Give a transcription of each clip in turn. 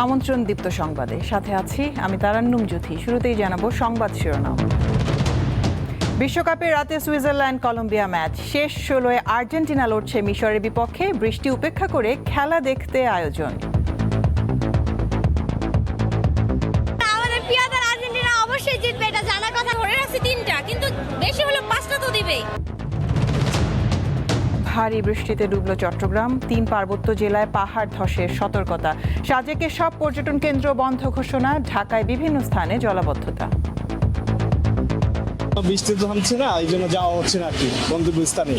আমন্ত্রণ দীপ্ত সংবাদে, সাথে আছি আমি তারান্নুম জ্যোতি। শুরুতেই জানাবো সংবাদ শিরোনাম। বিশ্বকাপে রাতে সুইজারল্যান্ড কলম্বিয়া ম্যাচ শেষ 16-এ আর্জেন্টিনা লড়ছে মিশরের বিপক্ষে। বৃষ্টি উপেক্ষা করে খেলা দেখতে আয়োজন। আমাদের প্রিয় দল আর্জেন্টিনা অবশ্যই জিতবে, এটা জানার কথা। ধরে রাখছি 3টা, কিন্তু বেশি হলো 5টা তো দিবেই। ভারী বৃষ্টিতে ডুবল চট্টগ্রাম। 3 পার্বত্য জেলায় পাহাড় ধসের সতর্কতা। সাজেকে সব পর্যটন কেন্দ্র বন্ধ ঘোষণা। ঢাকায় বিভিন্ন স্থানে জলাবদ্ধতা। বৃষ্টি তো থামছে না, এই জন্য যাওয়া হচ্ছে না আর কি গন্তব্যস্থানে।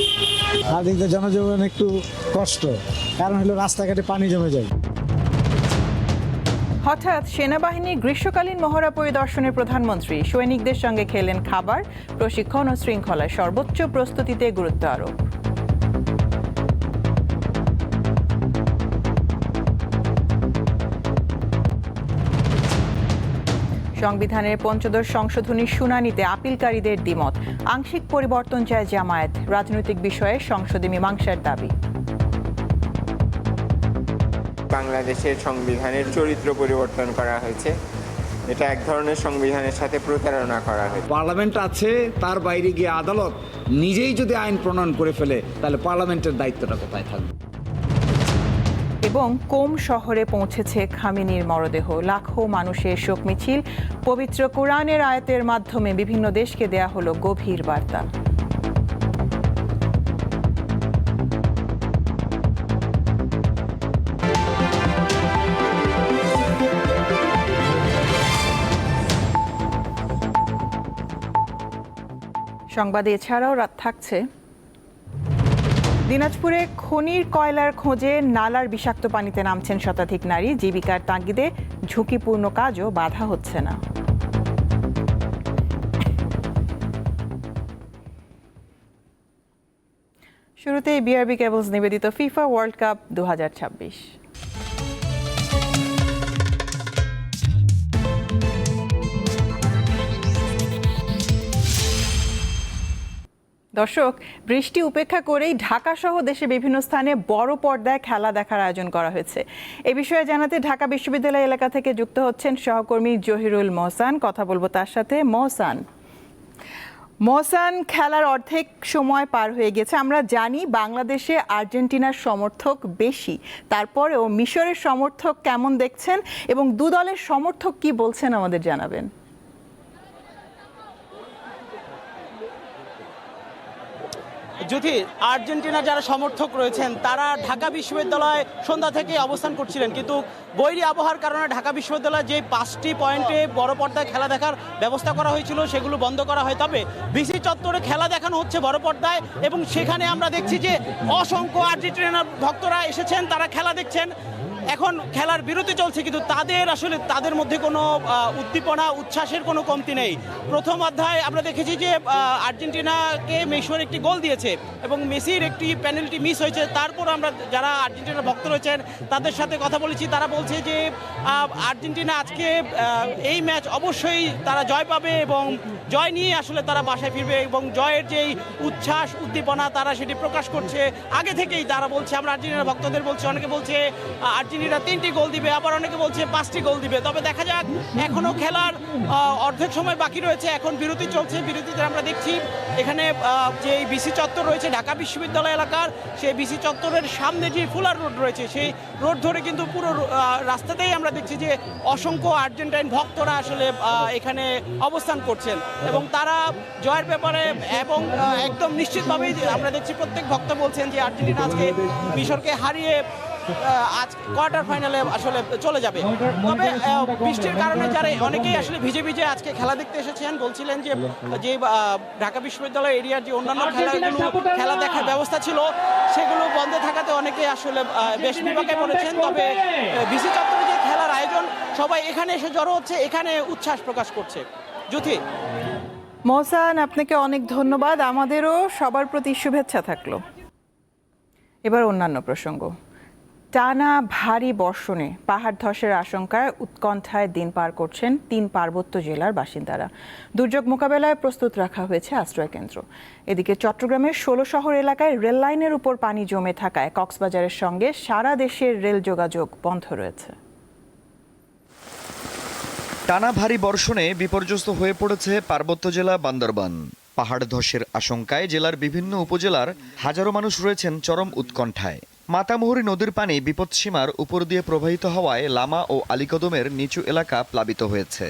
আর দিক দিয়ে জনজীবন একটু কষ্ট, কারণ হলো রাস্তাঘাটে পানি জমে যায়। হঠাৎ সেনাবাহিনীর গ্রীষ্মকালীন মহড়া পরিদর্শনের প্রধানমন্ত্রী সৈনিকদের সঙ্গে খেলেন খাবার। প্রশিক্ষণ ও শৃঙ্খলায় সর্বোচ্চ প্রস্তুতিতে গুরুত্ব আরোপ। সংবিধানের ৫ম সংশোধনীর শুনানিতে আপিলকারীদের দ্বিমত। আংশিক পরিবর্তন চায় জামায়াত। রাজনৈতিক বিষয়ে সংসদে মীমাংসার দাবি। বাংলাদেশের সংবিধানের চরিত্র পরিবর্তন করা হয়েছে, এটা এক ধরনের সংবিধানের সাথে প্রতারণা করা হয়েছে। পার্লামেন্ট আছে, তার বাইরে গিয়ে আদালত নিজেই যদি আইন প্রণয়ন করে ফেলে, তাহলে পার্লামেন্টের দায়িত্বটা কোথায় থাকবে? এবং কোম শহরে পৌঁছেছে খামেনির মরদেহ। লাখো মানুষের শোক মিছিল। পবিত্র কোরআনের আয়াতের মাধ্যমে বিভিন্ন দেশকে দেয়া হলো গভীর বার্তা। সংবাদে এছাড়াও রাত থাকছে দিনাজপুরে খনির কয়লার খোঁজে নালার বিষাক্ত পানিতে নামছেন শতাধিক নারী। জীবিকার তাগিদে ঝুঁকিপূর্ণ কাজও বাধা হচ্ছে না। শুরুতেই বিআরবি কেবলস নিবেদিত ফিফা ওয়ার্ল্ড কাপ 2026। দর্শক, বৃষ্টি উপেক্ষা করেই ঢাকা সহ দেশের বিভিন্ন স্থানে বড় পর্দায় খেলা দেখার আয়োজন করা হয়েছে। এ বিষয়ে জানাতে ঢাকা বিশ্ববিদ্যালয় এলাকা থেকে যুক্ত হচ্ছেন সহকর্মী জহিরুল মহসান। কথা বলবো তার সাথে। মহসান, খেলার অর্ধেক সময় পার হয়ে গেছে। আমরা জানি বাংলাদেশে আর্জেন্টিনার সমর্থক বেশি, তারপরেও মিশরের সমর্থক কেমন দেখছেন এবং দু দলের সমর্থক কি বলছেন আমাদের জানাবেন। জ্যোতি, আর্জেন্টিনার যারা সমর্থক রয়েছেন তারা ঢাকা বিশ্ববিদ্যালয়ে সন্ধ্যা থেকে অবস্থান করছিলেন, কিন্তু বৈরী আবহাওয়ার কারণে ঢাকা বিশ্ববিদ্যালয়ে যে 5টি পয়েন্টে বড় পর্দায় খেলা দেখার ব্যবস্থা করা হয়েছিল সেগুলো বন্ধ করা হয়। তবে বিসি চত্বরে খেলা দেখানো হচ্ছে বড় পর্দায়, এবং সেখানে আমরা দেখছি যে অসংখ্য আর্জেন্টিনার ভক্তরা এসেছেন, তারা খেলা দেখছেন। এখন খেলার বিরতি চলছে, কিন্তু তাদের মধ্যে কোনো উদ্দীপনা উচ্ছ্বাসের কোনো কমতি নেই। প্রথম অধ্যায়ে আমরা দেখেছি যে আর্জেন্টিনাকে মিশর একটি গোল দিয়েছে এবং মেসির একটি পেনাল্টি মিস হয়েছে। তারপর আমরা যারা আর্জেন্টিনার ভক্ত রয়েছেন তাদের সাথে কথা বলেছি, তারা বলছে যে আর্জেন্টিনা আজকে এই ম্যাচ অবশ্যই তারা জয় পাবে এবং জয় নিয়ে আসলে তারা বাসায় ফিরবে, এবং জয়ের যেই উচ্ছ্বাস উদ্দীপনা তারা সেটি প্রকাশ করছে আগে থেকেই। তারা বলছে, আমরা আর্জেন্টিনার ভক্তদের বলছি, অনেকে বলছে আর্জেন্টিনা 3টি গোল দিবে, আবার অনেকে বলছে 5টি গোল দিবে। তবে দেখা যাক, এখনো খেলার অর্ধেক সময় বাকি রয়েছে। এখন বিরতি চলছে। বিরতিতে আমরা দেখছি এখানে যে বিসি চত্বর রয়েছে ঢাকা বিশ্ববিদ্যালয় এলাকার, সেই বিসি চত্বরের সামনে যে ফুলার রোড রয়েছে সেই রোড ধরে কিন্তু পুরো রাস্তাতেই আমরা দেখছি যে অসংখ্য আর্জেন্টাইন ভক্তরা আসলে এখানে অবস্থান করছেন এবং তারা জয়ের ব্যাপারে এবং একদম নিশ্চিতভাবেই আমরা দেখছি প্রত্যেক ভক্ত বলছেন যে আর্জেন্টিনা আজকে মিশরকে হারিয়ে আজ কোয়ার্টার ফাইনালে আসলে চলে যাবে। তবে বৃষ্টির কারণে যারা অনেকেই আসলে ভিজে ভিজে আজকে খেলা দেখতে এসেছেন বলছিলেন যে ঢাকা বিশ্ববিদ্যালয় এরিয়ার যে অন্যান্য খেলা দেখার ব্যবস্থা ছিল সেগুলো বন্ধ থাকাতে অনেকে আসলে বেশ বিপাকে পড়েছেন। তবে বিসি চত্বরে যে খেলার আয়োজন, সবাই এখানে এসে জড়ো হচ্ছে, এখানে উচ্ছ্বাস প্রকাশ করছে। জ্যোতি। মহসান, আপনাকে অনেক ধন্যবাদ। আমাদেরও সবার প্রতি শুভেচ্ছা থাকলো। এবার অন্যান্য প্রসঙ্গ। টানা ভারী বর্ষণে পাহাড় ধসের আশঙ্কায় উৎকণ্ঠায় দিন পার করছেন 3 পার্বত্য জেলার বাসিন্দারা। দুর্যোগ মোকাবেলায় প্রস্তুত রাখা হয়েছে আশ্রয়কেন্দ্র। এদিকে চট্টগ্রামের 16 শহর এলাকায় রেল লাইনের উপর পানি জমে থাকায় কক্সবাজারের সঙ্গে সারা দেশের রেল যোগাযোগ বন্ধ রয়েছে। টানা ভারী বর্ষণে বিপর্যস্ত হয়ে পড়েছে পার্বত্য জেলা বান্দরবান। পাহাড় ধসের আশঙ্কায় জেলার বিভিন্ন উপজেলার হাজারো মানুষ রয়েছেন চরম উৎকণ্ঠায়। মাতামুহুরী নদীর পানি বিপদসীমার উপর দিয়ে প্রবাহিত হওয়ায় লামা ও আলীকদমের নিচু এলাকা প্লাবিত হয়েছে।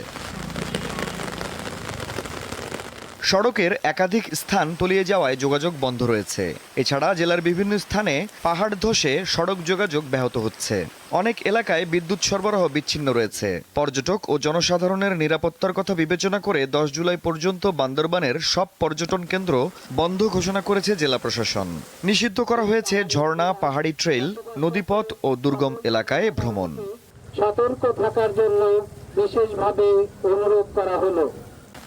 সড়কের একাধিক স্থান তলিয়ে যাওয়ায় যোগাযোগ বন্ধ রয়েছে। এছাড়া জেলার বিভিন্ন স্থানে পাহাড় ধসে সড়ক যোগাযোগ ব্যাহত হচ্ছে। অনেক এলাকায় বিদ্যুৎ সরবরাহ বিচ্ছিন্ন রয়েছে। পর্যটক ও জনসাধারণের নিরাপত্তার কথা বিবেচনা করে 10 জুলাই পর্যন্ত বান্দরবানের সব পর্যটন কেন্দ্র বন্ধ ঘোষণা করেছে জেলা প্রশাসন। নিষিদ্ধ করা হয়েছে ঝর্ণা, পাহাড়ি ট্রেইল, নদীপথ ও দুর্গম এলাকায় ভ্রমণ। সতর্ক থাকার জন্য বিশেষভাবে অনুরোধ করা হলো।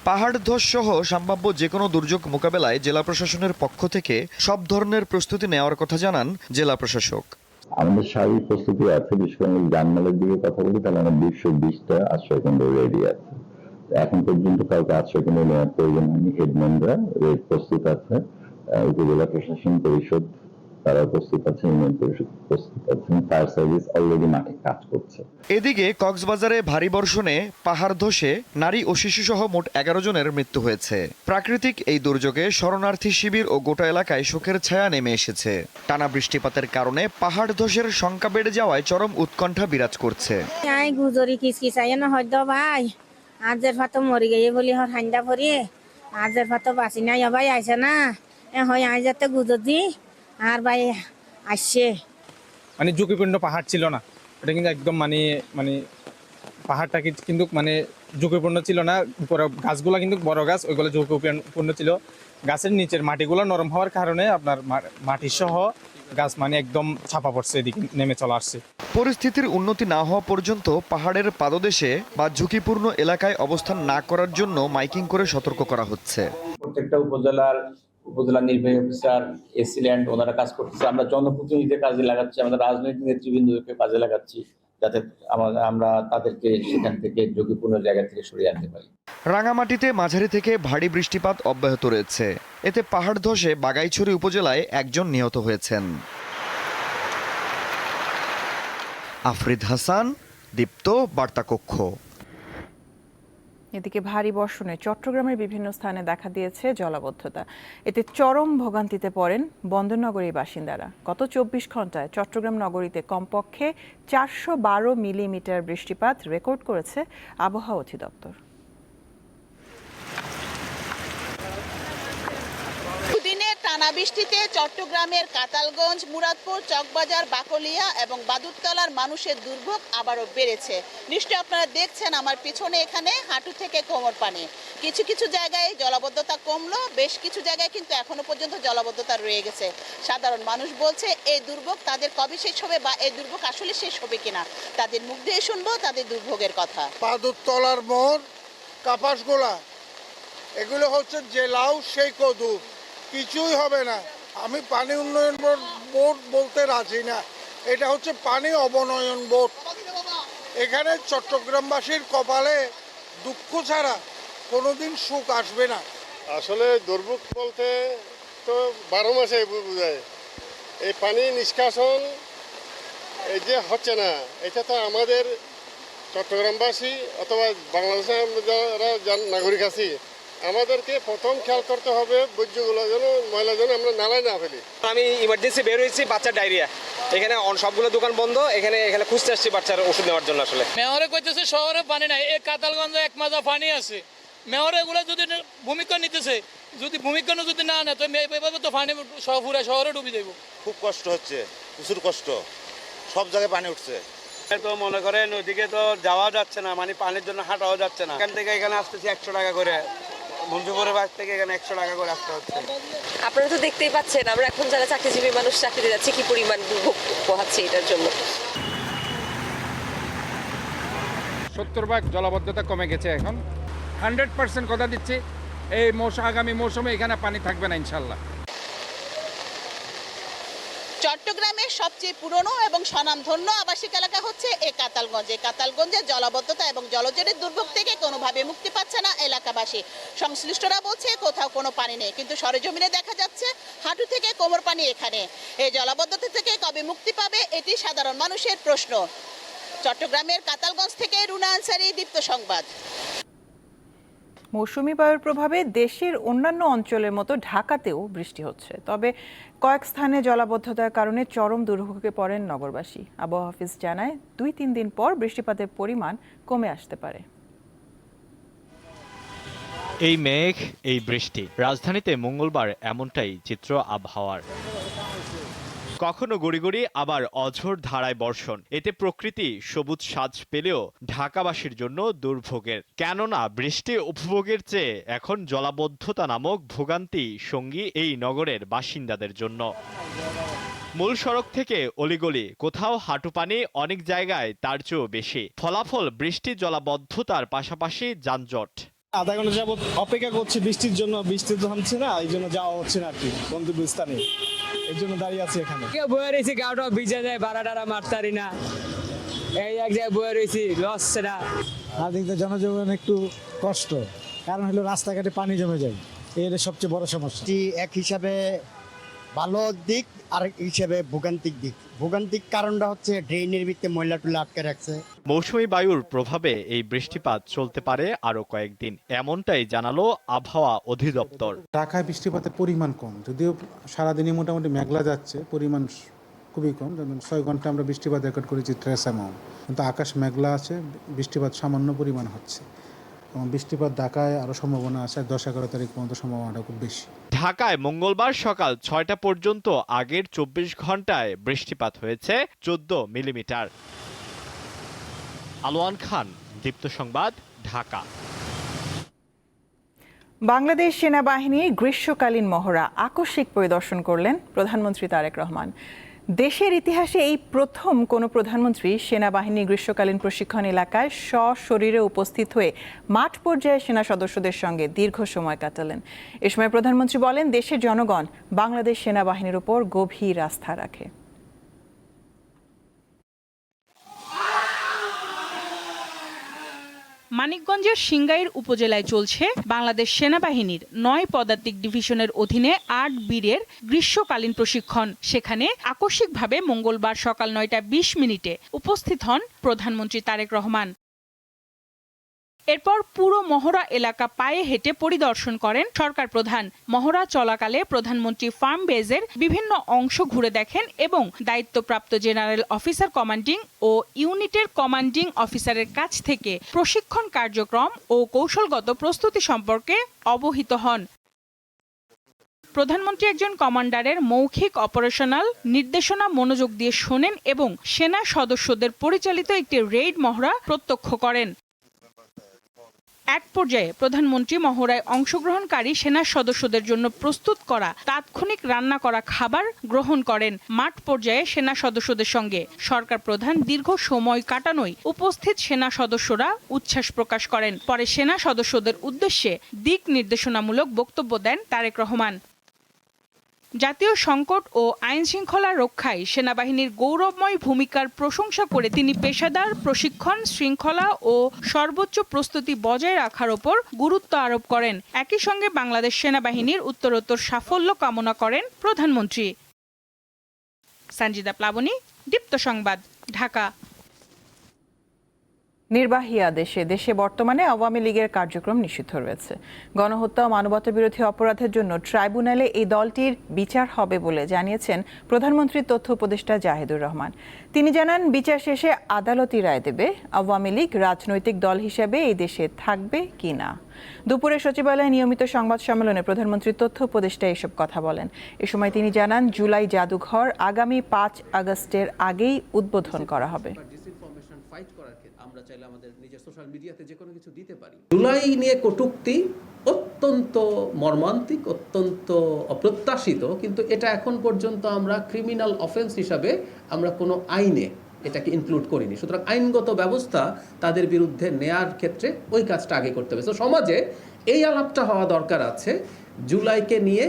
পাহাড় ধস সহ সম্ভাব্য যে কোনো দুর্যোগ মোকাবেলায় জেলা প্রশাসনের পক্ষ থেকে সব ধরনের প্রস্তুতি নেওয়ার কথা জানান জেলা প্রশাসক। আমাদের সার্বিক প্রস্তুতি আছে। বিশেষ করে জানমালের দিকে কথা বলি, তাহলে আমার 220টা আশ্রয় কেন্দ্র রেডি আছে। এখন পর্যন্ত কাউকে আশ্রয় কেন্দ্র নেওয়ার প্রয়োজন হয়নি। হেডম্যানরা প্রস্তুত আছে, উপজেলা প্রশাসন পরিষদ তারা প্রস্তুত আছে, ইউনিয়ন পরিষদ প্রস্তুত আছে, ফায়ার সার্ভিস অলরেডি মাঠে কাজ করছে। এদিকে কক্সবাজারে ভারী বর্ষণে পাহাড় ধসে নারী ও শিশুসহ মোট 11 জনের মৃত্যু হয়েছে। প্রাকৃতিক এই দুর্যোগে শরণার্থী শিবির ও গোটা এলাকায় শোকের ছায়া নেমে এসেছে। টানা বৃষ্টিপাতের কারণে পাহাড় ধসের সংখ্যা বেড়ে যাওয়ায় চরম উৎকণ্ঠা বিরাজ করছে। গুজরি কিসকিস আইন হয়দ ভাই আজের ফাতো মরি গিয়ে বলি হর হান্ডা ভরি আজের ফাতো বাঁচি নাই ভাই আইসে না হয় আই যাতে গুজর দি আর ভাই আসছে। মানে ঝুঁকিপূর্ণ পাহাড় ছিল না, এটা কিন্তু একদম মানে পাহাড়টা কিন্তু মানে ঝুঁকিপূর্ণ ছিল না। উপরে গাছগুলো কিন্তু বড় গাছ, ওইগুলো ঝুঁকিপূর্ণ ছিল। গাছের নিচের মাটিগুলো নরম হওয়ার কারণে আপনার মাটি সহ গাছ মানে একদম ছাপা পড়ছে, এদিকে নেমে চলে আসছে। পরিস্থিতির উন্নতি না হওয়া পর্যন্ত পাহাড়ের পাদদেশে বা ঝুঁকিপূর্ণ এলাকায় অবস্থান না করার জন্য মাইকিং করে সতর্ক করা হচ্ছে। প্রত্যেকটা উপজেলা নির্বাহী অফিসার, এসিল্যান্ড ওনারা কাজ করতেছে। আমরা জনপ্রতিনিধিদের কাজে লাগাচ্ছি, আমাদের রাজনৈতিক নেতৃবৃন্দকে কাজে লাগাচ্ছি, যাতে আমরা তাদেরকে সেখান থেকে ঝুঁকিপূর্ণ জায়গা থেকে সরিয়ে আনতে পারি। রাঙামাটিতে মাঝারি থেকে ভারী বৃষ্টিপাত অব্যাহত রয়েছে। এতে পাহাড় ধসে বাগাইছড়ি উপজেলায় 1 জন নিহত হয়েছেন। আফরিদ হাসান, দীপ্ত, বার্তা কক্ষ। এদিকে ভারী বর্ষণে চট্টগ্রামের বিভিন্ন স্থানে দেখা দিয়েছে জলাবদ্ধতা। এতে চরম ভোগান্তিতে পড়েন বন্দরনগরীর বাসিন্দারা। গত 24 ঘন্টায় চট্টগ্রাম নগরীতে কমপক্ষে 412 মিলিমিটার বৃষ্টিপাত রেকর্ড করেছে আবহাওয়া অধিদপ্তর। দিনের টানা বৃষ্টিতে চট্টগ্রামের কাতালগঞ্জ, মুরাদপুর, চকবাজার, বাকলিয়া এবং বাদুরতলার মানুষের দুর্ভোগ আবারও বেড়েছে। নিশ্চয়ই আপনারা দেখছেন আমার পিছনে, এখানে হাঁটু থেকে কোমর পানি। কিছু কিছু জায়গায় জলাবদ্ধতা কমলো, বেশ কিছু জায়গায় কিন্তু এখনো পর্যন্ত জলাবদ্ধতা রয়ে গেছে। সাধারণ মানুষ বলছে এই দুর্ভোগ তাদের কবে শেষ হবে বা এই দুর্ভোগ আসলে শেষ হবে কিনা। তাদের মুখ দিয়ে শুনবো তাদের দুর্ভোগের কথা। বাদুরতলার মোড়, কাপাসগোলা, এগুলো হচ্ছে জেলাও সেই কদু, কিছুই হবে না। আমি পানি উন্নয়ন বোর্ড বলতে রাজি না, এটা হচ্ছে পানি অবনয়ন বোর্ড। এখানে চট্টগ্রামবাসীর কপালে দুঃখ ছাড়া কোনোদিন সুখ আসবে না। আসলে দুর্ভোগ বলতে তো 12 মাসে বোঝায়। এই পানি নিষ্কাশন এই যে হচ্ছে না, এটা তো আমাদের চট্টগ্রামবাসী অথবা বাংলাদেশের যারা নাগরিক আছি, আমাদেরকে প্রথম খেয়াল করতে হবে বর্জ্যগুলো যেন, ময়লা যেন আমরা নালায় না ফেলি। আমি ইমার্জেন্সি বের হয়েছি, বাচ্চার ডায়রিয়া, এখানে সবগুলো দোকান বন্ধ, এখানে খুঁজতে আসছি বাচ্চার ওষুধ নেওয়ার জন্য। আসলে মেয়রে কইতেছে শহরে পানি নাই, এই কাতালগঞ্জে 1 মাজা পানি আছে। মেয়রে এগুলো যদি ভূমিকা নিতেছে, যদি ভূমিকা যদি না নেয় তো এভাবে তো পানি পুরো শহরে ডুবে যাইব। খুব কষ্ট হচ্ছে, প্রচুর কষ্ট, সব জায়গায় পানি উঠছে। তো মনে করেন ওইদিকে তো যাওয়া যাচ্ছে না, মানে পানির জন্য হাঁটাও যাচ্ছে না। এখান থেকে এখানে আসতেছি 100 টাকা করে, বন্ধুপুরের বাস থেকে এখানে 100 টাকা করে আসতে হচ্ছে। আপনারা তো দেখতেই পাচ্ছেন আমরা এখন যারা চাকরিজীবী মানুষ চাকরিতে যাচ্ছি কি পরিমাণ দুর্ভোগ পোহাচ্ছে এটার জন্য। 70% জলাবদ্ধতা কমে গেছে, এখন 100% কথা দিচ্ছি এই আগামী মৌসুমে এখানে পানি থাকবে না ইনশাল্লাহ। চট্টগ্রামের সবচেয়ে পুরনো এবং স্বনামধন্য আবাসিক এলাকা হচ্ছে এই কাতালগঞ্জ। এই কাতালগঞ্জের জলাবদ্ধতা এবং জলজটের দুর্ভোগ থেকে কোনোভাবে মুক্তি পাচ্ছে না এলাকাবাসী। সংশ্লিষ্টরা বলছে কোথাও কোনো পানি নেই, কিন্তু সরেজমিনে দেখা যাচ্ছে হাঁটু থেকে কোমর পানি এখানে। এই জলাবদ্ধতা থেকে কবে মুক্তি পাবে, এটি সাধারণ মানুষের প্রশ্ন। চট্টগ্রামের কাতালগঞ্জ থেকে রুনা আনসারী, দীপ্ত সংবাদ। মৌসুমী বায়ুর প্রভাবে দেশের অন্যান্য অঞ্চলের মতো ঢাকাতেও বৃষ্টি হচ্ছে, তবে কয়েক স্থানে জলাবদ্ধতার কারণে চরম দুর্ভোগে পড়েন নগরবাসী। আবহাওয়া অফিস জানায় 2-3 দিন পর বৃষ্টিপাতের পরিমাণ কমে আসতে পারে। এই মেঘ, এই বৃষ্টি, রাজধানীতে মঙ্গলবার এমনটাই চিত্র আবহাওয়ার। কখনো গড়িগড়ি, আবার অঝোর ধারায় বর্ষণ। এতে প্রকৃতি সবুজ সাজ পেলেও ঢাকাবাসীর জন্য দুর্ভোগের। কেননা বৃষ্টি উপভোগের চেয়ে এখন জলাবদ্ধতা নামক ভোগান্তি সঙ্গী এই নগরের বাসিন্দাদের জন্য। মূল সড়ক থেকে অলিগলি, কোথাও হাঁটু পানি, অনেক জায়গায় তার চেয়েও বেশি। ফলাফল বৃষ্টি জলাবদ্ধতার পাশাপাশি যানজট। আধা ঘন্টা যাবত অপেক্ষা করছি বৃষ্টির জন্য, বৃষ্টি তো থামছে না, এই জন্য যাওয়া হচ্ছে না আর কি গন্তব্যস্থানে, এই জন্য দাঁড়িয়ে আছি এখানে। বয়ে রয়েছি, গাওটা ভিজে যায়, বাড়া টাড়া মারতারি না, এই এক জায়গায় বয়ে রয়েছি, লস না। আদিকে জনজীবন একটু কষ্ট, কারণ হলো রাস্তাঘাটে পানি জমে যায়, এর সবচেয়ে বড় সমস্যা। এক হিসাবে ভালো দিক, আর হিসাবে ভোগান্তিক দিক। ভোগান্তিক কারণটা হচ্ছে ড্রেনের ভিতরে ময়লা টুলা আটকে রাখছে। মৌসুমী বায়ুর প্রভাবে এই বৃষ্টিপাত চলতে পারে আরো কয়েকদিন, এমনটাই জানালো আবহাওয়া অধিদপ্তর। ঢাকায় বৃষ্টিপাতের পরিমাণ কম, যদিও সারাদিনই মোটামুটি মেঘলা যাচ্ছে, পরিমাণ খুবই কম। যেমন 6 ঘন্টা আমরা বৃষ্টিপাত রেকর্ড করেছি ট্রেস অ্যামাউন্ট, কিন্তু আকাশ মেঘলা আছে, বৃষ্টিপাত সামান্য পরিমাণ হচ্ছে এবং বৃষ্টিপাত ঢাকায় আরও সম্ভাবনা আছে 10-11 তারিখ পর্যন্ত, সম্ভাবনাটা খুব বেশি। ঢাকায় মঙ্গলবার সকাল 6টা পর্যন্ত আগের 24 ঘন্টায় বৃষ্টিপাত হয়েছে 14 মিলিমিটার। আলোয়ান খান, দীপ্ত সংবাদ, ঢাকা। বাংলাদেশ সেনাবাহিনীর গ্রীষ্মকালীন মহড়া আকস্মিক পরিদর্শন করলেন প্রধানমন্ত্রী তারেক রহমান। দেশের ইতিহাসে এই প্রথম কোনো প্রধানমন্ত্রী সেনাবাহিনীর গ্রীষ্মকালীন প্রশিক্ষণ এলাকায় সশরীরে উপস্থিত হয়ে মাঠ পর্যায়ে সেনা সদস্যদের সঙ্গে দীর্ঘ সময় কাটালেন। এ সময় প্রধানমন্ত্রী বলেন, দেশের জনগণ বাংলাদেশ সেনাবাহিনীর উপর গভীর আস্থা রাখে। মানিকগঞ্জের সিংগাইর উপজেলায় চলছে বাংলাদেশ সেনাবাহিনীর 9 পদাতিক ডিভিশনের অধীনে 8 বীরের গ্রীষ্মকালীন প্রশিক্ষণ। সেখানে আকস্মিকভাবে মঙ্গলবার সকাল 9:20 উপস্থিত হন প্রধানমন্ত্রী তারেক রহমান। এরপর পুরো মহড়া এলাকা পায়ে হেঁটে পরিদর্শন করেন সরকার প্রধান। মহড়া চলাকালে প্রধানমন্ত্রী ফার্ম বেজের বিভিন্ন অংশ ঘুরে দেখেন এবং দায়িত্বপ্রাপ্ত জেনারেল অফিসার কমান্ডিং ও ইউনিটের কমান্ডিং অফিসারের কাছ থেকে প্রশিক্ষণ কার্যক্রম ও কৌশলগত প্রস্তুতি সম্পর্কে অবহিত হন। প্রধানমন্ত্রী একজন কমান্ডারের মৌখিক অপারেশনাল নির্দেশনা মনোযোগ দিয়ে শোনেন এবং সেনা সদস্যদের পরিচালিত একটি রেইড মহড়া প্রত্যক্ষ করেন। এক পর্যায়ে প্রধানমন্ত্রী মহড়ায় অংশগ্রহণকারী সেনা সদস্যদের জন্য প্রস্তুত করা তাৎক্ষণিক রান্না করা খাবার গ্রহণ করেন। মাঠ পর্যায়ে সেনা সদস্যদের সঙ্গে সরকার প্রধান দীর্ঘ সময় কাটানোয় উপস্থিত সেনা সদস্যরা উচ্ছ্বাস প্রকাশ করেন। পরে সেনা সদস্যদের উদ্দেশ্যে দিক নির্দেশনামূলক বক্তব্য দেন তারেক রহমান। জাতীয় সংকট ও আইন শৃঙ্খলা রক্ষায় সেনাবাহিনীর গৌরবময় ভূমিকার প্রশংসা করে তিনি পেশাদার প্রশিক্ষণ, শৃঙ্খলা ও সর্বোচ্চ প্রস্তুতি বজায় রাখার ওপর গুরুত্ব আরোপ করেন। একই সঙ্গে বাংলাদেশ সেনাবাহিনীর উত্তরোত্তর সাফল্য কামনা করেন প্রধানমন্ত্রী। সঞ্জিদা প্লাবনী, দীপ্ত সংবাদ, ঢাকা। নির্বাহী আদেশে দেশে বর্তমানে আওয়ামী লীগের কার্যক্রম নিষিদ্ধ রয়েছে। গণহত্যা ও মানবতাবিরোধী অপরাধের জন্য ট্রাইব্যুনালে এই দলটির বিচার হবে বলে জানিয়েছেন প্রধানমন্ত্রীর তথ্য উপদেষ্টা জাহিদুর রহমান। তিনি জানান, বিচার শেষে আদালতই রায় দেবে আওয়ামী লীগ রাজনৈতিক দল হিসেবে এই দেশে থাকবে কি না। দুপুরে সচিবালয়ে নিয়মিত সংবাদ সম্মেলনে প্রধানমন্ত্রীর তথ্য উপদেষ্টা এসব কথা বলেন। এ সময় তিনি জানান, জুলাই জাদুঘর আগামী 5 আগস্টের আগেই উদ্বোধন করা হবে। জুলাই নিয়ে কটূক্তি অত্যন্ত মর্মান্তিক, অত্যন্ত অপ্রত্যাশিত, কিন্তু এটা এখন পর্যন্ত আমরা ক্রিমিনাল অফেন্স হিসাবে আমরা কোনো আইনে এটাকে ইনক্লুড করিনি। সুতরাং আইনগত ব্যবস্থা তাদের বিরুদ্ধে নেয়ার ক্ষেত্রে ওই কাজটা আগে করতে হবে। তো সমাজে এই আলাপটা হওয়া দরকার আছে, জুলাইকে নিয়ে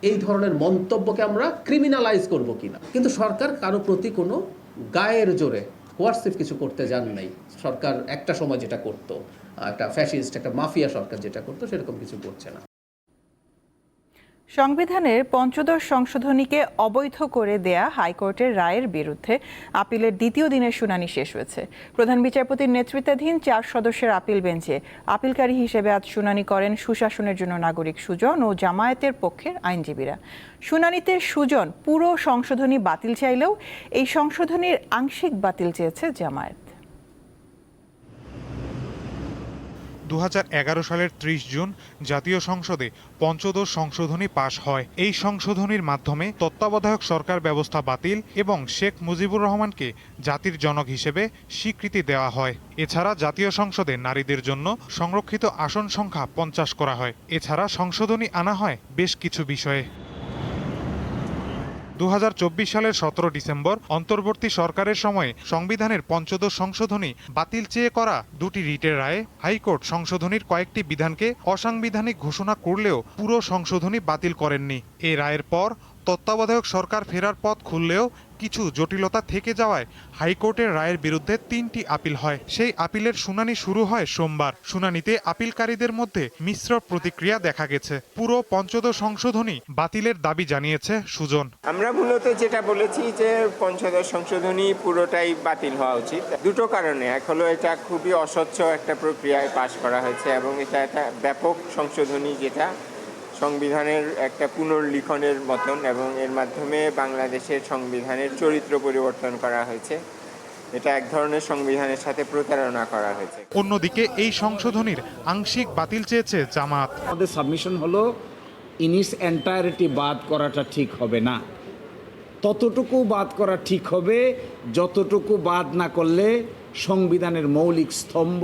এই ধরনের মন্তব্যকে আমরা ক্রিমিনালাইজ করব কিনা। কিন্তু সরকার কারো প্রতি কোনো গায়ের জোরে কোয়ার্সিভ কিছু করতে যান নাই। সরকার একটা সময় যেটা করতো, একটা ফ্যাসিস্ট, একটা মাফিয়া সরকার যেটা করতো, সেরকম কিছু করছে না। সংবিধানের পঞ্চদশ সংশোধনীকে অবৈধ করে দেয়া হাইকোর্টের রায়ের বিরুদ্ধে আপিলের দ্বিতীয় দিনের শুনানি শেষ হয়েছে। প্রধান বিচারপতির নেতৃত্বাধীন 4 সদস্যের আপিল বেঞ্চে আপিলকারী হিসেবে আজ শুনানি করেন সুশাসনের জন্য নাগরিক সুজন ও জামায়াতের পক্ষের আইনজীবীরা। শুনানিতে সুজন পুরো সংশোধনী বাতিল চাইলেও এই সংশোধনীর আংশিক বাতিল চেয়েছে জামায়াত। 2011 সালের 30 জুন জাতীয় সংসদে পঞ্চদশ সংশোধনী পাশ হয়। এই সংশোধনীর মাধ্যমে তত্ত্বাবধায়ক সরকার ব্যবস্থা বাতিল এবং শেখ মুজিবুর রহমানকে জাতির জনক হিসেবে স্বীকৃতি দেওয়া হয়। এছাড়া জাতীয় সংসদে নারীদের জন্য সংরক্ষিত আসন সংখ্যা 50 করা হয়। এছাড়া সংশোধনী আনা হয় বেশ কিছু বিষয়ে। 2024 সালের 17 ডিসেম্বর অন্তর্বর্তী সরকারের সময়ে সংবিধানের পঞ্চদশ সংশোধনী বাতিল চেয়ে করা দুটি রিটের রায়ে হাইকোর্ট সংশোধনীর কয়েকটি বিধানকে অসাংবিধানিক ঘোষণা করলেও পুরো সংশোধনী বাতিল করেননি। এই রায়ের পর তত্ত্বাবধায়ক সরকার ফেরার পথ খুললেও কিছু জটিলতা থেকে যাওয়ায় হাইকোর্টের রায়ের বিরুদ্ধে 3টি আপিল হয়। সেই আপিলের শুনানি শুরু হয় সোমবার। শুনানিতে আপিলকারীদের মধ্যে মিশ্র প্রতিক্রিয়া দেখা গেছে। পুরো পঞ্চদশ সংশোধনী বাতিলের দাবি জানিয়েছে সুজন। আমরা মূলত যেটা বলেছি যে পঞ্চদশ সংশোধনী পুরোটাই বাতিল হওয়া উচিত। দুটো কারণে, এক হলো এটা খুবই অস্বচ্ছ একটা প্রক্রিয়ায় পাশ করা হয়েছে এবং এটা একটা ব্যাপক সংশোধনী যেটা সংবিধানের একটা পুনর্লিখনের মতন এবং এর মাধ্যমে বাংলাদেশের সংবিধানের চরিত্র পরিবর্তন করা হয়েছে। এটা এক ধরনের সংবিধানের সাথে প্রতারণা করা হয়েছে। অন্যদিকে এই সংশোধনীর আংশিক বাতিল চেয়েছে জামাত। আমাদের সাবমিশন হলো ইন ইটস এন্টায়ারিটি বাদ করাটা ঠিক হবে না, ততটুকু বাদ করা ঠিক হবে যতটুকু বাদ না করলে সংবিধানের মৌলিক স্তম্ভ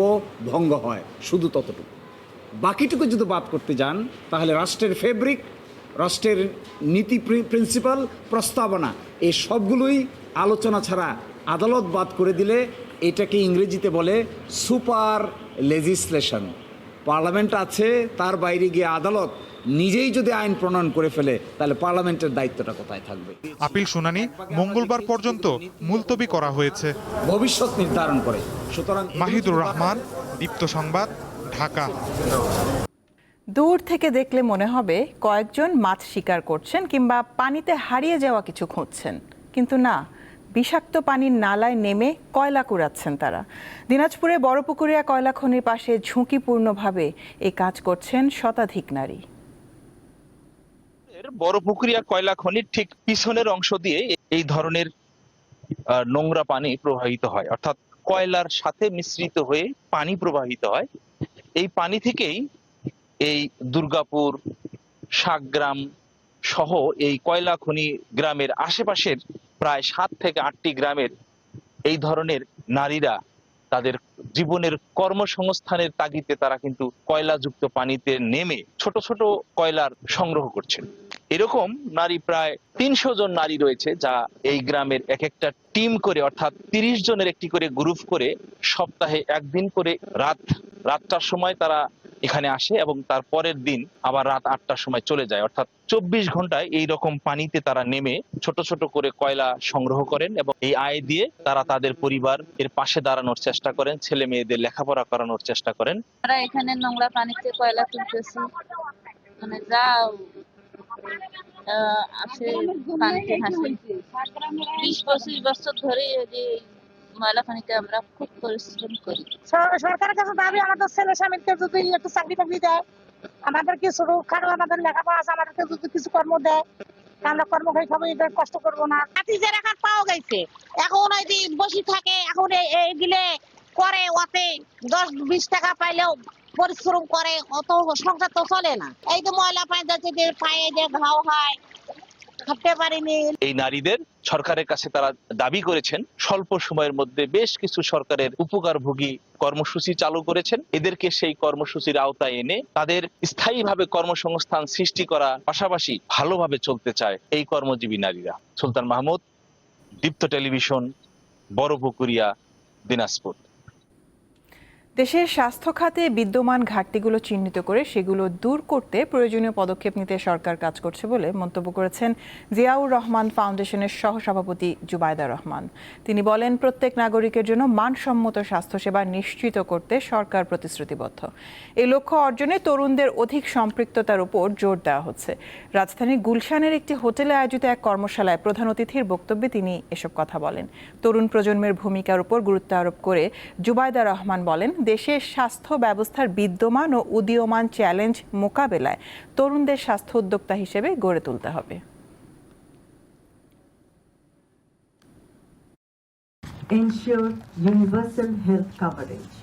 ভঙ্গ হয়, শুধু ততটুকু। বাকিটুকু যদি বাদ করতে যান তাহলে রাষ্ট্রের ফেব্রিক, রাষ্ট্রের নীতি, প্রিন্সিপাল, প্রস্তাবনা এই সবগুলোই আলোচনা ছাড়া আদালত বাদ করে দিলে এটাকে ইংরেজিতে বলে সুপার লেজিসলেশন। পার্লামেন্ট আছে, তার বাইরে গিয়ে আদালত নিজেই যদি আইন প্রণয়ন করে ফেলে তাহলে পার্লামেন্টের দায়িত্বটা কোথায় থাকবে? আপিল শুনানি মঙ্গলবার পর্যন্ত মুলতবি করা হয়েছে ভবিষ্যৎ নির্ধারণ করে। সুতরাং মাহিদুর রহমান, দীপ্ত সংবাদ, ঢাকা। দূর থেকে দেখলে মনে হবে কয়েকজন মাছ শিকার করছেন কিংবা পানিতে হারিয়ে যাওয়া কিছু খুঁজছেন, কিন্তু না, বিষাক্ত পানির নালায় নেমে কয়লা কুড়াচ্ছেন তারা। দিনাজপুরে বড়পুকুরিয়া কয়লা খনির পাশে ঝুঁকিপূর্ণভাবে এই কাজ করছেন শতাধিক নারী। বড়পুকুরিয়া কয়লা খনির ঠিক পিছনের অংশ দিয়ে এই ধরনের নোংরা পানি প্রবাহিত হয়, অর্থাৎ কয়লার সাথে মিশ্রিত হয়ে পানি প্রবাহিত হয়। এই পানি থেকেই এই দুর্গাপুর, শাকগ্রাম সহ এই কয়লা খনি গ্রামের আশেপাশের প্রায় 7 থেকে 8টি গ্রামের এই ধরনের নারীরা তাদের জীবনের কর্মসংস্থানের তাগিদে তারা কিন্তু কয়লাযুক্ত পানিতে নেমে ছোট ছোট কয়লার সংগ্রহ করছেন। এরকম নারী প্রায় 300 জন নারী রয়েছে, যা এই গ্রামের এক একটা টিম করে, অর্থাৎ 30 জনের একটি করে গ্রুপ করে সপ্তাহে একদিন করে রাতটার সময় তারা এখানে আসে এবং তার পরের দিন আবার রাত 8টার সময় চলে যায়। অর্থাৎ 24 ঘন্টায় এই রকম পানিতে তারা নেমে ছোট ছোট করে কয়লা সংগ্রহ করেন এবং এই আয় দিয়ে তারা তাদের পরিবার এর পাশে দাঁড়ানোর চেষ্টা করেন, ছেলে মেয়েদের লেখাপড়া করানোর চেষ্টা করেন। আমরা এখানে নোংরা পানিতে কয়লা তুলতেছি, মানে যা আসে পানিতে হাসে। 20-25 বছর ধরে যে ময়লা পানিতে আমরা খুব পরিশ্রম করি। সরকারের কাছে দাবি আমাদের ছেলে স্বামীকে যদি একটু চাকরি টাকরি দেয়, আমাদেরকে ছোটখাটো আমাদের লেখাপড়া আছে, আমাদেরকে যদি কিছু কর্ম দেয়, আমরা কর্ম খাই খাবো, এটা কষ্ট করবো না। হাতিজের এখন পাওয়া গেছে, এখন ওই যে বসে থাকে, এখন এইগুলো করে, ওতে 10-20 টাকা পাইলেও পরিশ্রম করে, অত সংসার তো চলে না। এই যে ময়লা পানি যাচ্ছে, যে পায়ে যে ঘাও হয়, খাটতে পারিনি। এই নারীদের সরকারের কাছে তারা দাবি করেছেন স্বল্প সময়ের মধ্যে বেশ কিছু সরকারের উপকারভোগী কর্মসূচি চালু করেছেন। এদেরকে সেই কর্মসূচির আওতায় এনে তাদের স্থায়ীভাবে কর্মসংস্থান সৃষ্টি করা পাশাপাশি ভালোভাবে চলতে চায় এই কর্মজীবী নারীরা। সুলতান মাহমুদ, দীপ্ত টেলিভিশন, বড়পুকুরিয়া, দিনাজপুর। দেশের স্বাস্থ্য খাতে বিদ্যমান ঘাটতিগুলো চিহ্নিত করে সেগুলো দূর করতে প্রয়োজনীয় পদক্ষেপ নিতে সরকার কাজ করছে বলে মন্তব্য করেছেন জিয়াউর রহমান ফাউন্ডেশনের সহসভাপতি জুবাইদা রহমান। তিনি বলেন, প্রত্যেক নাগরিকের জন্য মানসম্মত স্বাস্থ্যসেবা নিশ্চিত করতে সরকার প্রতিশ্রুতিবদ্ধ। এই লক্ষ্য অর্জনে তরুণদের অধিক সম্পৃক্ততার উপর জোর দেওয়া হচ্ছে। রাজধানীর গুলশানের একটি হোটেলে আয়োজিত এক কর্মশালায় প্রধান অতিথির বক্তব্যে তিনি এসব কথা বলেন। তরুণ প্রজন্মের ভূমিকার উপর গুরুত্ব আরোপ করে জুবাইদা রহমান বলেন, দেশের স্বাস্থ্য ব্যবস্থার বিদ্যমান ও উদীয়মান চ্যালেঞ্জ মোকাবেলায় তরুণদের স্বাস্থ্য উদ্যোক্তা হিসেবে গড়ে তুলতে হবে।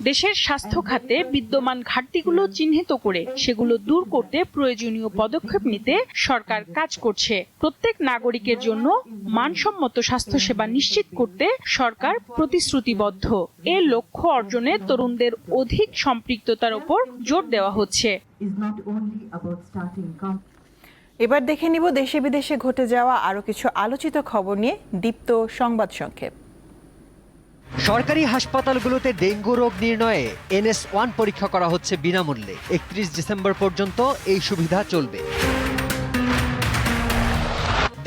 দেশের স্বাস্থ্য খাতে বিদ্যমান ঘাটতিগুলো চিহ্নিত করে সেগুলো দূর করতে প্রয়োজনীয় পদক্ষেপ নিতে সরকার কাজ করছে। প্রত্যেক নাগরিকের জন্য মানসম্মত স্বাস্থ্যসেবা নিশ্চিত করতে সরকার প্রতিশ্রুতিবদ্ধ। এর লক্ষ্য অর্জনে তরুণদের অধিক সম্পৃক্ততার উপর জোর দেওয়া হচ্ছে। এবার দেখে নিব দেশে বিদেশে ঘটে যাওয়া আরো কিছু আলোচিত খবর নিয়ে দীপ্ত সংবাদ সংক্ষেপ। সরকারি হাসপাতালগুলোতে ডেঙ্গু রোগ নির্ণয়ে NS1 পরীক্ষা করা হচ্ছে বিনামূল্যে। 31 ডিসেম্বর পর্যন্ত এই সুবিধা চলবে।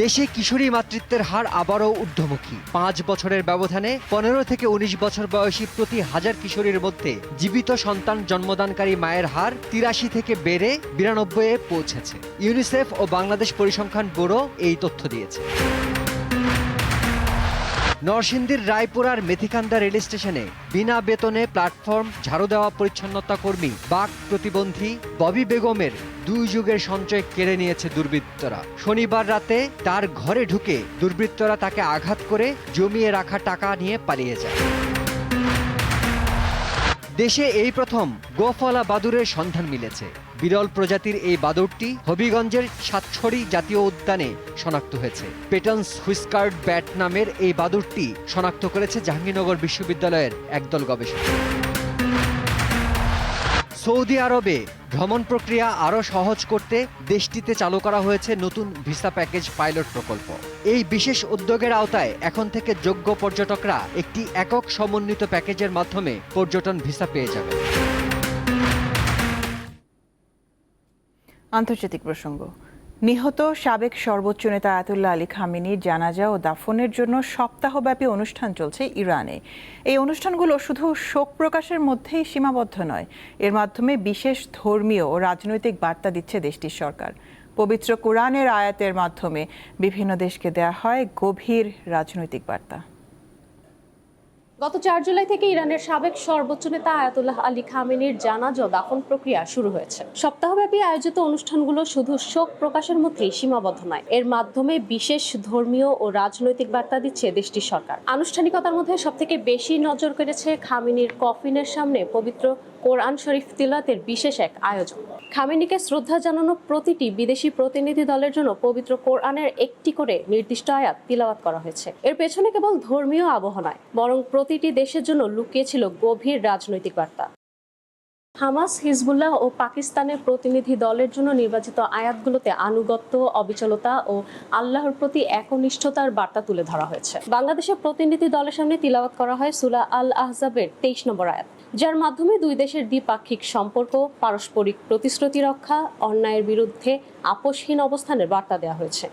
দেশে কিশোরী মাতৃত্বের হার আবারও ঊর্ধ্বমুখী। 5 বছরের ব্যবধানে 15 থেকে 19 বছর বয়সী প্রতি 1000 কিশোরীর মধ্যে জীবিত সন্তান জন্মদানকারী মায়ের হার 83 থেকে বেড়ে 92-এ পৌঁছেছে। ইউনিসেফ ও বাংলাদেশ পরিসংখ্যান ব্যুরো এই তথ্য দিয়েছে। নরসিংদীর রায়পুরার মেথিকান্দা রেল স্টেশনে বিনা বেতনে প্ল্যাটফর্ম ঝাড়ু দেওয়া পরিচ্ছন্নতা কর্মী বাক প্রতিবন্ধী ববি বেগমের 2 যুগের সঞ্চয় কেড়ে নিয়েছে দুর্বৃত্তরা। শনিবার রাতে তার ঘরে ঢুকে দুর্বৃত্তরা তাকে আঘাত করে জমিয়ে রাখা টাকা নিয়ে পালিয়ে যায়। দেশে এই প্রথম গোফলা বাদুড়ের সন্ধান মিলেছে। বিরল প্রজাতির এই বাদুড়টি হবিগঞ্জের সাতছড়ি জাতীয় উদ্যানে শনাক্ত হয়েছে। পেটন্স হুইস্কার্ড ব্যাট নামের এই বাদুড়টি শনাক্ত করেছে জাহাঙ্গীরনগর বিশ্ববিদ্যালয়ের একদল গবেষক। সৌদি আরবে ভ্রমণ প্রক্রিয়া আরও সহজ করতে দেশটিতে চালু করা হয়েছে নতুন ভিসা প্যাকেজ পাইলট প্রকল্প। এই বিশেষ উদ্যোগের আওতায় এখন থেকে যোগ্য পর্যটকরা একটি একক সমন্বিত প্যাকেজের মাধ্যমে পর্যটন ভিসা পেয়ে যাবে। আন্তর্জাতিক প্রসঙ্গ। নিহত সাবেক সর্বোচ্চ নেতা আয়াতুল্লাহ আলী খামেনির জানাজা ও দাফনের জন্য সপ্তাহব্যাপী অনুষ্ঠান চলছে ইরানে। এই অনুষ্ঠানগুলো শুধু শোক প্রকাশের মধ্যেই সীমাবদ্ধ নয়, এর মাধ্যমে বিশেষ ধর্মীয় ও রাজনৈতিক বার্তা দিচ্ছে দেশটির সরকার। পবিত্র কোরআনের আয়াতের মাধ্যমে বিভিন্ন দেশকে দেয়া হয় গভীর রাজনৈতিক বার্তা। গত 4 জুলাই থেকে ইরানের সাবেক সর্বোচ্চ নেতা আয়াতুল্লাহ আলী খামেনির জানাজা দাফন প্রক্রিয়া শুরু হয়েছে। সপ্তাহব্যাপী আয়োজিত অনুষ্ঠানগুলো শুধু শোক প্রকাশের মধ্যেই সীমাবদ্ধ নয়, এর মাধ্যমে বিশেষ ধর্মীয় ও রাজনৈতিক বার্তা দিচ্ছে দেশটির সরকার। আনুষ্ঠানিকতার মধ্যে সবথেকে বেশি নজর কেড়েছে খামেনির কফিনের সামনে পবিত্র কোরআন শরীফ তিলাওয়াতের বিশেষ এক আয়োজন। খামেনিকে শ্রদ্ধা জানানো প্রতিটি বিদেশি প্রতিনিধি দলের জন্য পবিত্র কোরআনের একটি করে নির্দিষ্ট আয়াত তিলাওয়াত করা হয়েছে। এর পেছনে কেবল ধর্মীয় আবহ নয়, বরং প্রতিটি দেশের জন্য লুকিয়েছিল গভীর রাজনৈতিক বার্তা। হামাস, হিজবুল্লাহ ও পাকিস্তানের প্রতিনিধি দলের জন্য নির্বাচিত আয়াতগুলোতে আনুগত্য, অবিচলতা ও আল্লাহর প্রতি একনিষ্ঠতার বার্তা তুলে ধরা হয়েছে। বাংলাদেশের প্রতিনিধি দলের সামনে তিলাওয়াত করা হয় সূরা আল আহজাবের 23 নম্বর আয়াত, যার মাধ্যমে দুই দেশের দ্বিপাক্ষিক সম্পর্ক, পারস্পরিক প্রতিশ্রুতি রক্ষা, অন্যায়ের বিরুদ্ধে আপোষহীন অবস্থানের বার্তা দেওয়া হয়েছে।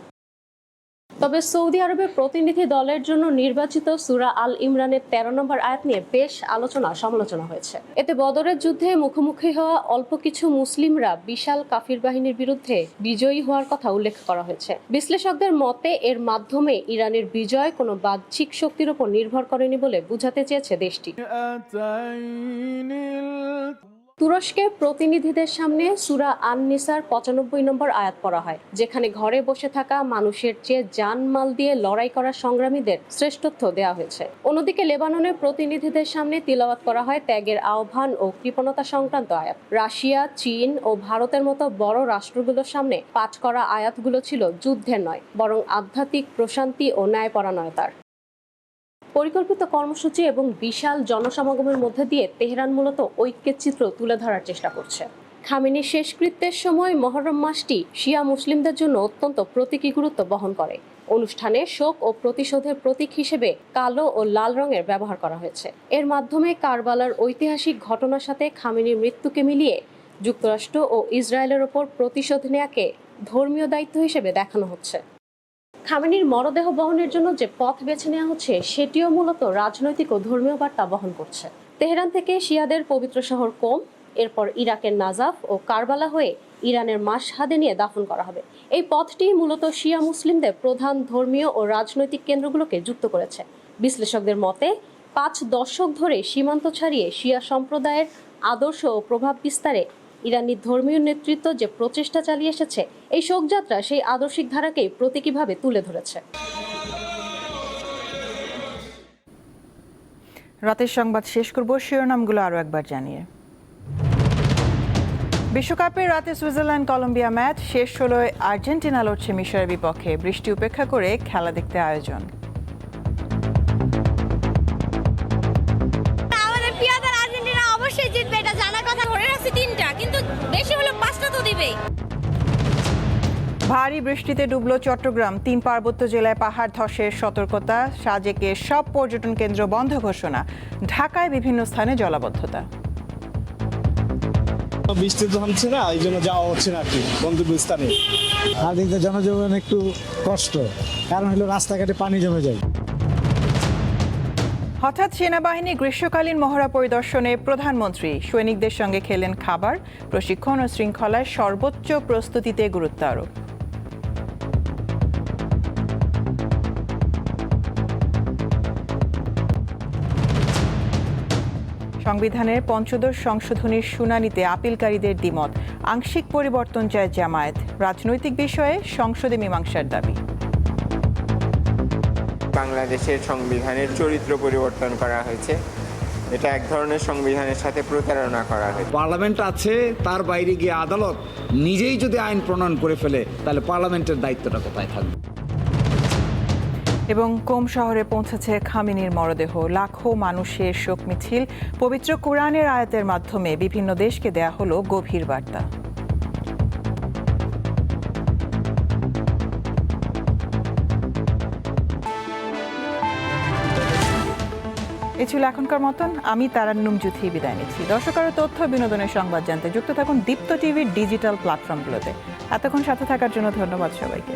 তবে সৌদি আরবের প্রতিনিধি দলের জন্য নির্বাচিত সূরা আল ইমরানের 13 নম্বর আয়াত নিয়ে বেশ আলোচনা সমালোচনা হয়েছে। এতে বদরের যুদ্ধে মুখোমুখি হওয়া অল্প কিছু মুসলিমরা বিশাল কাফির বাহিনীর বিরুদ্ধে বিজয়ী হওয়ার কথা উল্লেখ করা হয়েছে। বিশ্লেষকদের মতে এর মাধ্যমে ইরানের বিজয় কোনো বাহ্যিক শক্তির উপর নির্ভর করেনি বলে বোঝাতে চেয়েছে দেশটি। তুরস্কের প্রতিনিধিদের সামনে সূরা আন-নিসার 95 নম্বর আয়াত পড়া হয়, যেখানে ঘরে বসে থাকা মানুষের চেয়ে জানমাল দিয়ে লড়াই করা সংগ্রামীদের শ্রেষ্ঠত্ব দেওয়া হয়েছে। অন্যদিকে লেবাননের প্রতিনিধিদের সামনে তিলাওয়াত করা হয় ত্যাগের আহ্বান ও কৃপণতা সংক্রান্ত আয়াত। রাশিয়া, চীন ও ভারতের মতো বড় রাষ্ট্রগুলোর সামনে পাঠ করা আয়াতগুলো ছিল যুদ্ধের নয়, বরং আধ্যাত্মিক প্রশান্তি ও ন্যায়পরায়ণতার। পরিকল্পিত কর্মসূচি এবং বিশাল জনসমাগমের মধ্যে দিয়ে তেহরান মূলত ঐক্যের চিত্র তুলে ধরার চেষ্টা করছে। খামেনির শেষকৃত্যের সময় মহরম মাসটি শিয়া মুসলিমদের জন্য অত্যন্ত প্রতীকী গুরুত্ব বহন করে। অনুষ্ঠানে শোক ও প্রতিশোধের প্রতীক হিসেবে কালো ও লাল রঙের ব্যবহার করা হয়েছে। এর মাধ্যমে কারবালার ঐতিহাসিক ঘটনার সাথে খামেনির মৃত্যুকে মিলিয়ে যুক্তরাষ্ট্র ও ইসরায়েলের ওপর প্রতিশোধ নেয়াকে ধর্মীয় দায়িত্ব হিসেবে দেখানো হচ্ছে। খামেনির মরদেহ বহনের জন্য যে পথ বেছে নেওয়া হচ্ছে সেটিও মূলত রাজনৈতিক ও ধর্মীয় বার্তা বহন করছে। তেহরান থেকে শিয়াদের পবিত্র শহর কোম, এরপর ইরাকের নাজাফ ও কারবালা হয়ে ইরানের মাশহাদে নিয়ে দাফন করা হবে। এই পথটি মূলত শিয়া মুসলিমদের প্রধান ধর্মীয় ও রাজনৈতিক কেন্দ্রগুলোকে যুক্ত করেছে। বিশ্লেষকদের মতে 5 দশক ধরে সীমান্ত ছাড়িয়ে শিয়া সম্প্রদায়ের আদর্শ ও প্রভাব বিস্তারে ইরানি ধর্মীয় নেতৃত্ব যে প্রচেষ্টা চালিয়ে এসেছে, এই শোকযাত্রা সেই আদর্শিক ধারাকেই প্রতীকীভাবে তুলে ধরেছে। রাতের সংবাদ শেষ করব শিরোনামগুলো আরও একবার জানিয়ে। বিশ্বকাপের রাতে সুইজারল্যান্ড কলম্বিয়া ম্যাচ শেষ হলো আর্জেন্টিনা লড়ছে মিশরের বিপক্ষে। বৃষ্টি উপেক্ষা করে খেলা দেখতে আয়োজন। আমাদের প্রিয় দল আর্জেন্টিনা অবশ্যই জিতবে, এটা জানার কথা। ধরে রাখছি 3টা, কিন্তু বেশি হলে 5টা তো দিবেই। ভারী বৃষ্টিতে ডুবল চট্টগ্রাম। 3 পার্বত্য জেলায় পাহাড় ধসের সতর্কতা। সাজেকে সব পর্যটন কেন্দ্র বন্ধ ঘোষণা। ঢাকায় বিভিন্ন স্থানে জলাবদ্ধতা। বৃষ্টি তো থামছে না, এই জন্য যাওয়া হচ্ছে না আর কি গন্তব্যস্থানে। আর দিক দিয়ে জনজীবন একটু কষ্ট, কারণ হলো রাস্তাঘাটে পানি জমে যায়। হঠাৎ সেনাবাহিনী গ্রীষ্মকালীন মহড়া পরিদর্শনে প্রধানমন্ত্রী সৈনিকদের সঙ্গে খেলেন খাবার। প্রশিক্ষণ ও শৃঙ্খলায় সর্বোচ্চ প্রস্তুতিতে গুরুত্ব আরোপ। সংবিধানের ৫ম সংশোধনীর শুনানিতে আপিলকারীদের দ্বিমত। আংশিক পরিবর্তন চায় জামায়াত। রাজনৈতিক বিষয়ে সংসদে মীমাংসার দাবি। বাংলাদেশের সংবিধানের চরিত্র পরিবর্তন করা হয়েছে, এটা এক ধরনের সংবিধানের সাথে প্রতারণা করা হয়েছে। পার্লামেন্ট আছে, তার বাইরে গিয়ে আদালত নিজেই যদি আইন প্রণয়ন করে ফেলে, তাহলে পার্লামেন্টের দায়িত্বটা কোথায় থাকবে? এবং কোম শহরে পৌঁছেছে খামেনির মরদেহ। লাখো মানুষের শোক মিছিল। পবিত্র কোরআনের আয়াতের মাধ্যমে বিভিন্ন দেশকে দেয়া হলো গভীর বার্তা। এ ছিল এখনকার মতন। আমি তারান্নুম জুথি বিদায় নিচ্ছি। দর্শক, আরও তথ্য বিনোদনের সংবাদ জানতে যুক্ত থাকুন দীপ্ত টিভির ডিজিটাল প্ল্যাটফর্মগুলোতে। এতক্ষণ সাথে থাকার জন্য ধন্যবাদ সবাইকে।